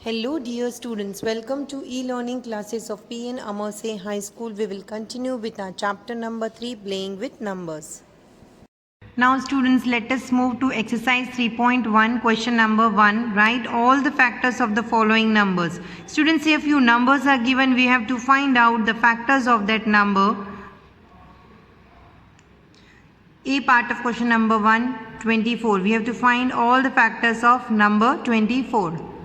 Hello dear students, welcome to e-learning classes of PN Amarse High School. We will continue with our chapter number 3, playing with numbers. Now students, let us move to exercise 3.1, question number 1. Write all the factors of the following numbers. Students, here few numbers are given. We have to find out the factors of that number. A part of question number 1, 24. We have to find all the factors of number 24.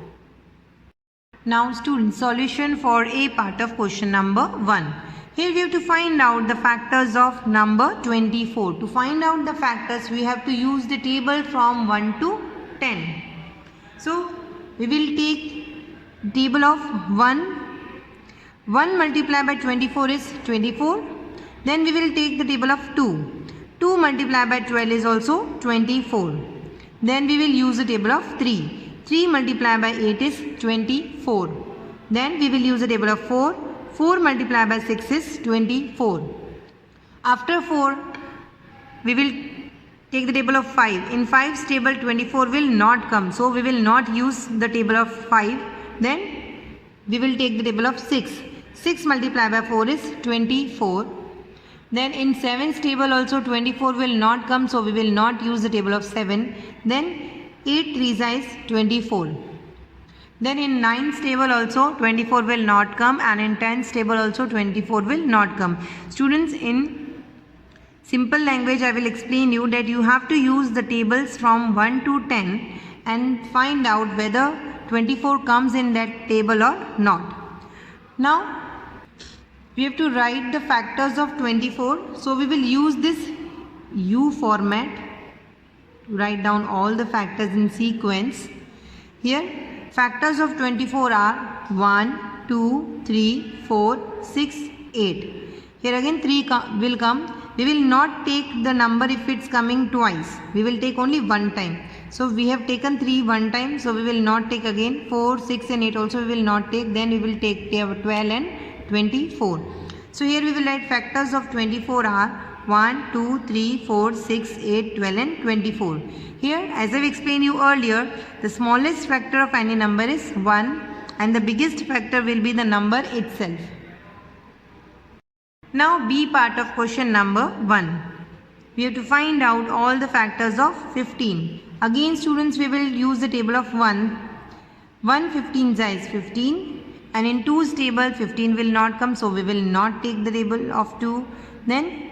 Now students, solution for A part of question number 1. Here we have to find out the factors of number 24. To find out the factors, we have to use the table from 1 to 10. So we will take table of 1. 1 multiplied by 24 is 24. Then we will take the table of 2. 2 multiplied by 12 is also 24. Then we will use the table of 3. 3 multiplied by 8 is 24. Then we will use the table of 4. 4 multiplied by 6 is 24. After 4, we will take the table of 5. In 5's table, 24 will not come. So we will not use the table of 5. Then we will take the table of 6. 6 multiplied by 4 is 24. Then in 7's table also 24 will not come. So we will not use the table of 7. Then 8 3's is 24. Then in 9's table also 24 will not come, and in 10's table also 24 will not come. Students, in simple language I will explain you that you have to use the tables from 1 to 10 and find out whether 24 comes in that table or not. Now we have to write the factors of 24. So we will use this U format. Write down all the factors in sequence. Here factors of 24 are 1, 2, 3, 4, 6, 8. Here again 3 will come. We will not take the number if it's coming twice. We will take only one time. So we have taken 3 one time. So we will not take again. 4, 6 and 8 also we will not take. Then we will take 12 and 24. So here we will write factors of 24 are 1, 2, 3, 4, 6, 8, 12 and 24. Here, as I have explained you earlier, the smallest factor of any number is 1 and the biggest factor will be the number itself. Now B part of question number 1. We have to find out all the factors of 15. Again students, we will use the table of 1. 1 15's is 15, and in 2's table 15 will not come, so we will not take the table of 2. Then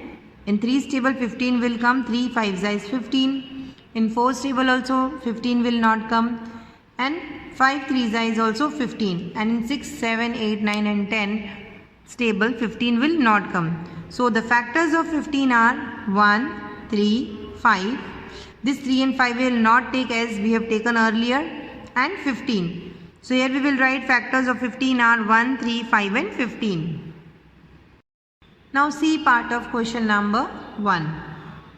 in 3's table 15 will come, 3 5's is 15. In 4's table also 15 will not come, and 5 3's is also 15. And in 6, 7, 8, 9 and 10's table 15 will not come. So the factors of 15 are 1, 3, 5. This 3 and 5 will not take as we have taken earlier, and 15. So here we will write factors of 15 are 1, 3, 5 and 15. Now C part of question number 1.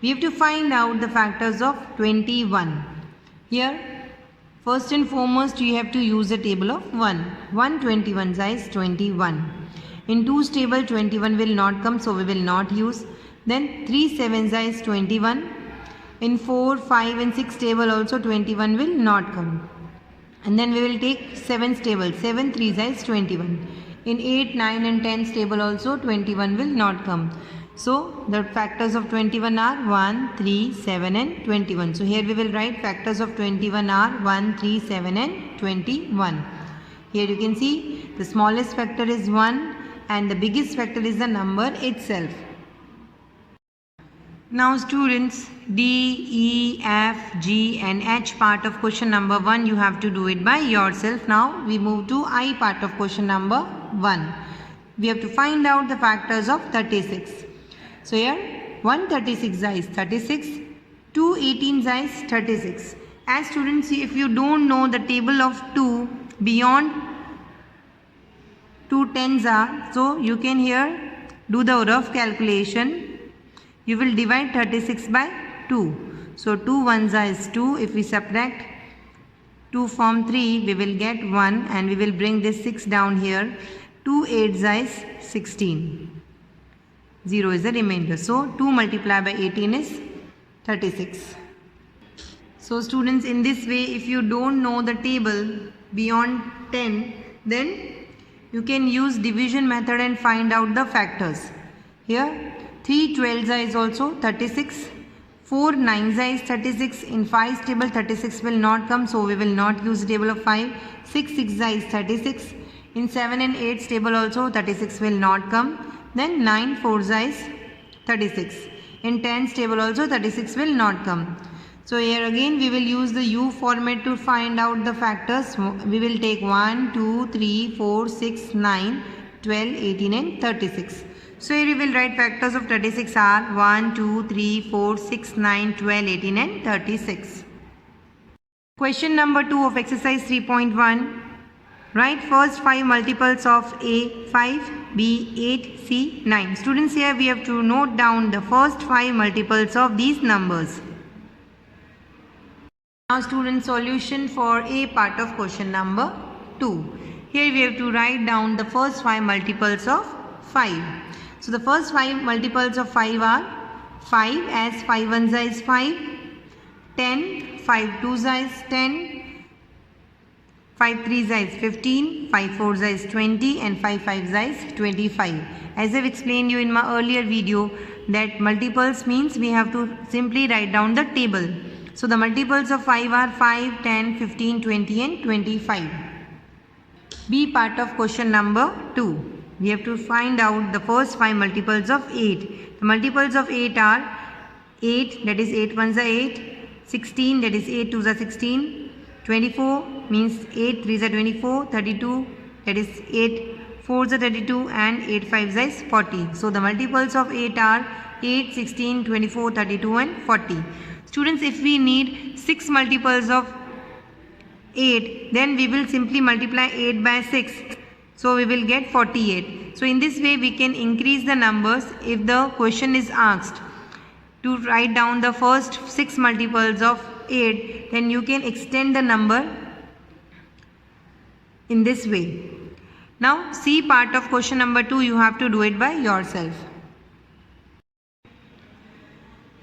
We have to find out the factors of 21. Here first and foremost you have to use the table of 1. 1 21's is 21. In 2's table 21 will not come, so we will not use. Then 3 7's is 21. In 4, 5 and 6 table also 21 will not come. And then we will take 7's table. 7 3's is 21. In 8, 9 and 10's table also 21 will not come. So the factors of 21 are 1, 3, 7 and 21. So here we will write factors of 21 are 1, 3, 7 and 21. Here you can see the smallest factor is 1 and the biggest factor is the number itself. Now students, D, E, F, G and H part of question number 1 you have to do it by yourself. Now we move to I part of question number 1. We have to find out the factors of 36. So here 1 36 is 36, 2 18's is 36. As students, if you don't know the table of 2 beyond 2 tens are, so you can here do the rough calculation. You will divide 36 by 2. So 2 1's is 2. If we subtract 2 from 3, we will get 1 and we will bring this 6 down here. 2 8's is 16. 0 is the remainder. So 2 multiplied by 18 is 36. So students, in this way, if you don't know the table, beyond 10, then you can use division method and find out the factors. Here 3 12s is also 36, 4 9s is 36. In 5's table 36 will not come, so we will not use the table of 5. 6 6 is 36. In 7 and 8's table also 36 will not come. Then 9 4s is 36. In 10's table also 36 will not come. So here again we will use the U format to find out the factors. We will take 1, 2, 3, 4, 6, 9, 12, 18 and 36. So here we will write factors of 36 are 1, 2, 3, 4, 6, 9, 12, 18 and 36. Question number 2 of exercise 3.1. Write first 5 multiples of A 5, B 8, C 9. Students, here we have to note down the first 5 multiples of these numbers. Now student, solution for A part of question number 2. Here we have to write down the first 5 multiples of 5. So the first 5 multiples of 5 are 5 as 5 ones is 5, 10, 5 twos is 10, 5 threes is 15, 5 fours is 20 and 5 fives is 25. As I have explained you in my earlier video that multiples means we have to simply write down the table. So the multiples of 5 are 5, 10, 15, 20 and 25. B part of question number 2. We have to find out the first 5 multiples of 8. The multiples of 8 are 8, that is 8 ones are 8, 16, that is 8 twos are 16, 24 means 8 threes are 24, 32, that is 8 fours are 32 and 8 fives is 40. So the multiples of 8 are 8, 16, 24, 32 and 40. Students, if we need 6 multiples of 8, then we will simply multiply 8 by 6. So we will get 48. So in this way we can increase the numbers. If the question is asked to write down the first 6 multiples of 8, then you can extend the number in this way. Now C part of question number 2, you have to do it by yourself.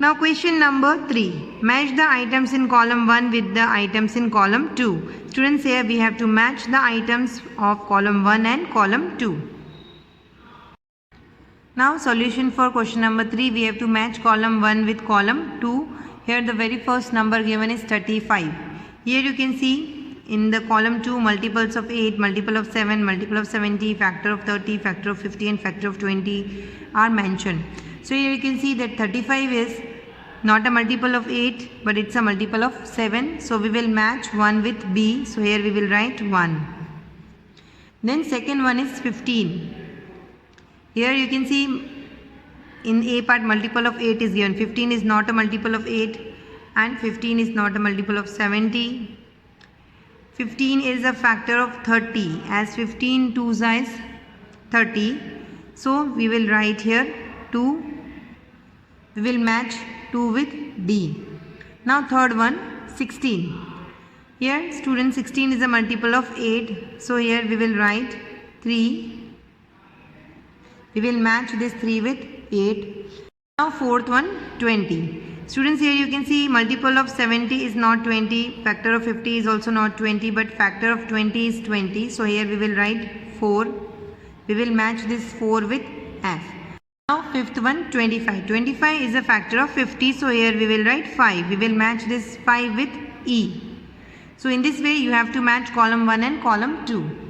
Now question number 3. Match the items in column 1 with the items in column 2. Students, here we have to match the items of column 1 and column 2. Now solution for question number 3. We have to match column 1 with column 2. Here the very first number given is 35. Here you can see in the column 2 multiples of 8, multiple of 7, multiple of 70, factor of 30, factor of 50 and factor of 20 are mentioned. So here you can see that 35 is not a multiple of 8 but it's a multiple of 7. So we will match 1 with B. So here we will write 1. Then second one is 15. Here you can see in A part multiple of 8 is given. 15 is not a multiple of 8 and 15 is not a multiple of 70. 15 is a factor of 30 as 15 twos is 30. So we will write here 2. We will match 2 with D. Now third one, 16. Here student, 16 is a multiple of 8. So here we will write 3. We will match this 3 with 8. Now fourth one, 20. Students, here you can see multiple of 70 is not 20. Factor of 50 is also not 20, but factor of 20 is 20. So here we will write 4. We will match this 4 with F. Now fifth one, 25. 25 is a factor of 50. So here we will write 5. We will match this 5 with E. So in this way you have to match column 1 and column 2.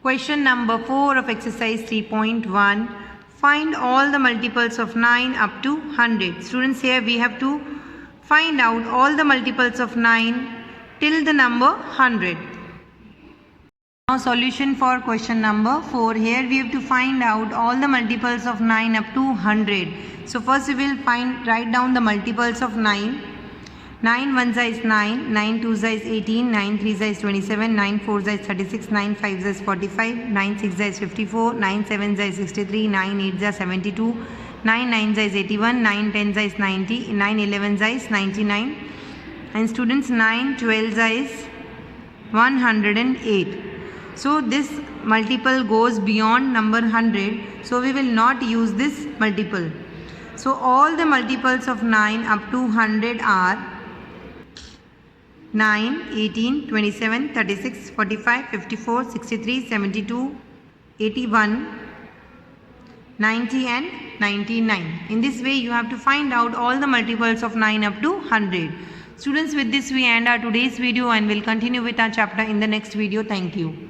Question number 4 of exercise 3.1. Find all the multiples of 9 up to 100. Students, here we have to find out all the multiples of 9 till the number 100. Now solution for question number 4. Here we have to find out all the multiples of 9 up to 100. So first we will write down the multiples of 9. 9 ones is 9, 9 twos is 18, 9 threes is 27, 9 fours is 36, 9 fives is 45, 9 sixes is 54, 9 sevens is 63, 9 eights is 72, 9 nines is 81, 9 tens is 90, 9 elevens is 99, and students 9 12s is 108. So this multiple goes beyond number 100. So we will not use this multiple. So all the multiples of 9 up to 100 are 9, 18, 27, 36, 45, 54, 63, 72, 81, 90 and 99. In this way you have to find out all the multiples of 9 up to 100. Students, with this we end our today's video and will continue with our chapter in the next video. Thank you.